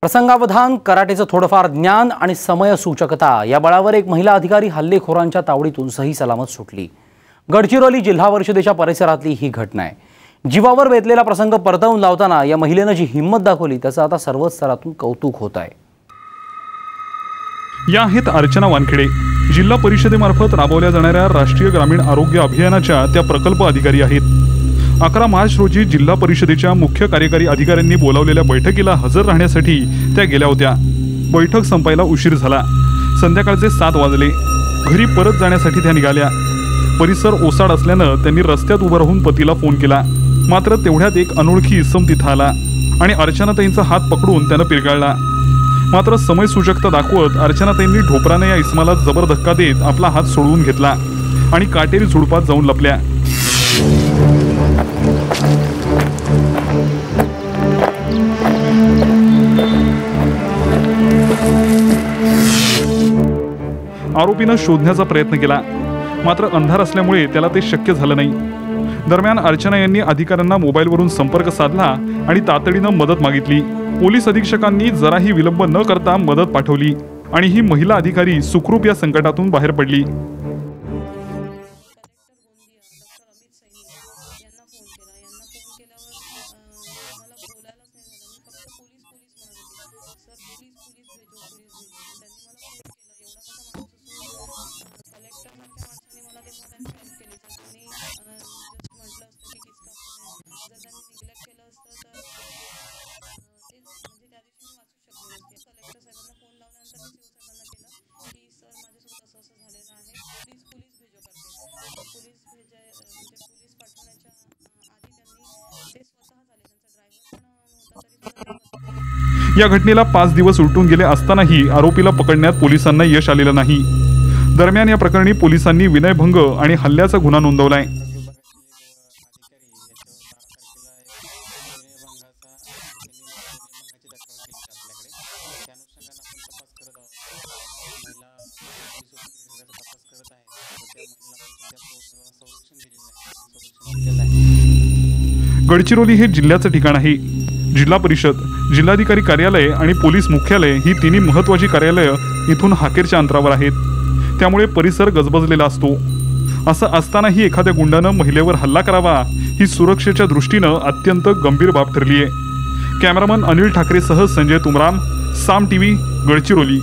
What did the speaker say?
प्रसंगावधान, कराटेचं थोडंफार ज्ञान आणि समयसूचकता या बळावर एक महिला अधिकारी हल्लेखोरांच्या तावडीतून सही सलामत सुटली। गडचिरोली जिल्हा परिषदेच्या परिसरातली ही घटना आहे। जीवावर बेतलेला प्रसंग परतवून लावताना या महिलेने जी हिंमत दाखवली त्याचं आता सर्वच स्तरातून कौतुक होत आहे। या आहेत अर्चना वानखेडे, जिल्हा परिषदेमार्फत राबवल्या जाणाऱ्या राष्ट्रीय ग्रामीण आरोग्य अभियानाच्या त्या प्रकल्प अधिकारी आहेत। 11 मार्च रोजी जिल्हा परिषदेच्या मुख्य कार्यकारी अधिकाऱ्यांनी बोलावलेल्या बैठकीला हजर राहण्यासाठी त्या गेल्या होत्या। बैठक संपायला उशीर झाला। संध्याकाळचे 7 वाजले। घरी परत जाण्यासाठी त्या निघाल्या। परिसर ओसाड असल्यानं त्यांनी रस्त्यात उभं राहून पतीला फोन केला। मात्र तेवढ्यात एक अनोळखी इसम तिथं आला आणि अर्चनाताईंचा हात पकडून त्यानं पिरगाळला। मात्र समयसूचकता दाखवत अर्चनाताईंनी ढोपराने या इसमाला जबर धक्का देत आपला हात सोडवून घेतला आणि काटेरी झुडपात जाऊन लपल्या। आरोपीनं शोधण्याचा प्रयत्न केला, मात्र अंधार असल्यामुळे त्याला ते शक्य झालं नाही। दरम्यान अर्चना यांनी अधिकाऱ्यांना मोबाईलवरून संपर्क साधला आणि तातडीनं मदत मागितली। पोलीस अधीक्षकांनी जराही विलंब न करता मदत पाठवली आणि ही महिला अधिकारी सुखरूप या संकटातून बाहेर पडली। या घटनेला 5 दिवस उलटून गेले असतानाही आरोपीला पकडण्यात पोलिसांना यश आलेलं नाही। दरम्यान या प्रकरणी पोलिसांनी विनयभंग आणि हल्ल्याचा गुन्हा नोंदवलाय। गडचिरोली हे जिल्ह्याचं ठिकाण आहे। जिल्हा परिषद, जिल्हाधिकारी कार्यालय आणि पोलीस मुख्यालय ही तिन्ही महत्त्वाची कार्यालयं इथून हाकेरच्या अंतरावर आहेत। त्यामुळे परिसर गजबजलेला असतो। असं असतानाही एखाद्या गुंडानं महिलेवर हल्ला करावा ही सुरक्षेच्या दृष्टीनं अत्यंत गंभीर बाब ठरली आहे। कॅमेरामन अनिल ठाकरेसह संजय तुमराम, साम टीव्ही, गडचिरोली।